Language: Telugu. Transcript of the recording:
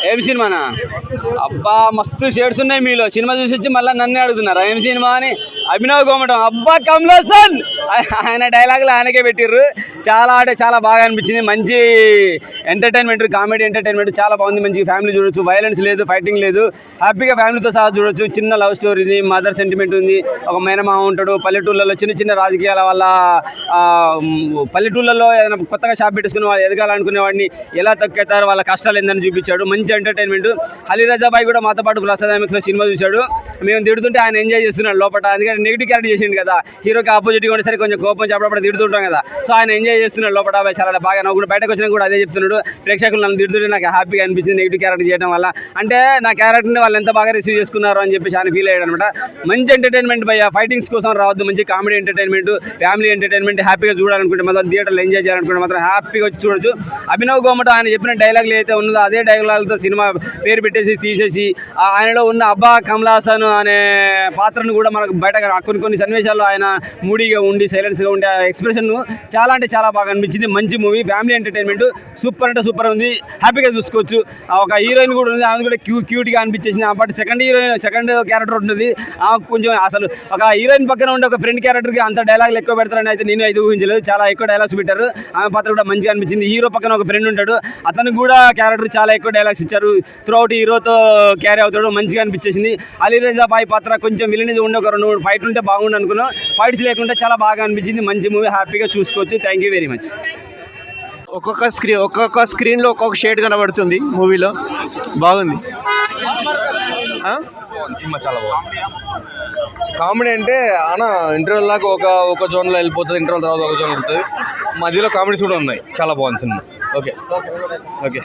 ఏం సినిమానా? అబ్బా మస్తు షేడ్స్ ఉన్నాయి మీలో. సినిమా చూసి వచ్చి మళ్ళీ నన్నే అడుగుతున్నారు ఏం సినిమా అని. అభినవ్ గోమటం అబ్బా కమల్ హాసన్ ఆయన డైలాగులు ఆయనకే పెట్టిర్రు. చాలా అంటే చాలా బాగా అనిపించింది. మంచి ఎంటర్టైన్మెంట్, కామెడీ ఎంటర్టైన్మెంట్ చాలా బాగుంది. మంచి ఫ్యామిలీ చూడొచ్చు, వైలెన్స్ లేదు, ఫైటింగ్ లేదు, హ్యాపీగా ఫ్యామిలీతో సహా చూడొచ్చు. చిన్న లవ్ స్టోరీ ఉంది, మదర్ సెంటిమెంట్ ఉంది. ఒక మేనమామ ఉంటాడు పల్లెటూళ్ళలో, చిన్న చిన్న రాజకీయాల వల్ల పల్లెటూళ్ళలో ఏదైనా కొత్తగా షాప్ పెట్టేసుకుని వాళ్ళు ఎదగాలనుకునే వాడిని ఎలా తొక్కేతారు, వాళ్ళ కష్టాలు ఏందని చూపించాడు. మంచి ఎంటర్టైన్మెంట్. అలీరజాబాయ్ కూడా మాతో పాటు ప్రసాద్ లో సినిమా చూశాడు. మేము తిడుతుంటే ఆయన ఎంజాయ్ చేస్తున్నాడు లోపల. ఎందుకంటే నెగిటివ్ క్యారెక్టర్ చేసిండు కదా, హీరోకి ఆపోజిట్గా ఉండే సరే కొంచెం కోపం చెప్పడం తిడుతుంటాం కదా. సో ఆయన ఎంజాయ్ చేస్తున్నాడు లోపల. చాలా బాగా నవ్వు కూడా బయటకు వచ్చినా కూడా అదే చెప్తున్నాడు. ప్రేక్షకులు నన్ను తిడుతుంటే నాకు హ్యాపీగా అనిపించింది నెగిటివ్ క్యారెక్టర్ చేయడం వల్ల. అంటే నా క్యారెక్టర్ని వాళ్ళు ఎంత బాగా రిసీవ్ చేసుకున్నారు అని చెప్పి ఆయన ఫీల్ అయ్యాడు అనమాట. మంచి ఎంటర్టైన్మెంట్ భయ్య. ఫైటింగ్స్ కోసం రావద్దు, మంచి కామెడీ ఎంటర్టైన్మెంట్, ఫ్యామిలీ ఎంటర్టైన్మెంట్. హ్యాపీగా చూడాలనుకుంటే మాత్రం థియేటర్లో ఎంజాయ్ చేయాలనుకుంటే మాత్రం హ్యాపీగా వచ్చి చూడొచ్చు. అభినవ్ గోమట ఆయన చెప్పిన డైలాగులు అయితే ఉన్నదో అదే డైలాగులతో సినిమా పేరు పెట్టేసి తీసేసి ఆయనలో ఉన్న అబ్బా కమల్ హాసన్ అనే పాత్రను కూడా మనకు బయట కొన్ని సన్నివేశాల్లో ఆయన మూడీగా ఉండి సైలెన్స్గా ఉండే ఎక్స్ప్రెషన్ చాలా అంటే చాలా బాగా అనిపించింది. మంచి మూవీ, ఫ్యామిలీ ఎంటర్టైన్మెంట్ సూపర్ అంటే సూపర్ ఉంది. హ్యాపీగా చూసుకోవచ్చు. ఒక హీరోయిన్ కూడా ఉంది, ఆమె కూడా క్యూట్గా అనిపించేసింది. బట్ సెకండ్ క్యారెక్టర్ ఉంటుంది కొంచెం. అసలు ఒక హీరోయిన్ పక్కన ఉండే ఒక ఫ్రెండ్ క్యారెక్టర్కి అంత డైలాగులు ఎక్కువ పెడతారని అయితే నేను అయితే ఊహించలేదు. చాలా ఎక్కువ డైలాగ్స్ పెట్టారు. ఆమె పాత్ర కూడా మంచిగా అనిపించింది. హీరో పక్కన ఒక ఫ్రెండ్ ఉంటాడు, అతనికి కూడా క్యారెక్టర్ చాలా ఎక్కువ డైలాగ్స్ ఇచ్చారు. త్రూఅవుట్ హీరోతో క్యారీ అవుతాడు, మంచిగా అనిపించేసింది. అలీరజాబాయ్ పాత్ర కొంచెం విలనిగా ఉండే ఒక 2-3 ఫైట్లు ఉంటే బాగుండు అనుకున్నాం. ఫైట్స్ లేకుంటే చాలా బాగా అనిపించింది. మంచి మూవీ, హ్యాపీగా చూసుకోవచ్చు. Thank you very much. ఒక్కొక్క స్క్రీన్లో ఒక్కొక్క షేడ్ కనబడుతుంది మూవీలో. బాగుంది సినిమా, చాలా బాగుంది. కామెడీ అంటే అన్న ఇంటర్వెల్ దాకా ఒక జోన్లో వెళ్ళిపోతుంది, ఇంటర్వెల్ తర్వాత ఒక జోన్ ఉంటుంది, మధ్యలో కామెడీస్ కూడా ఉన్నాయి. చాలా బాగుంది సినిమా. ఓకే.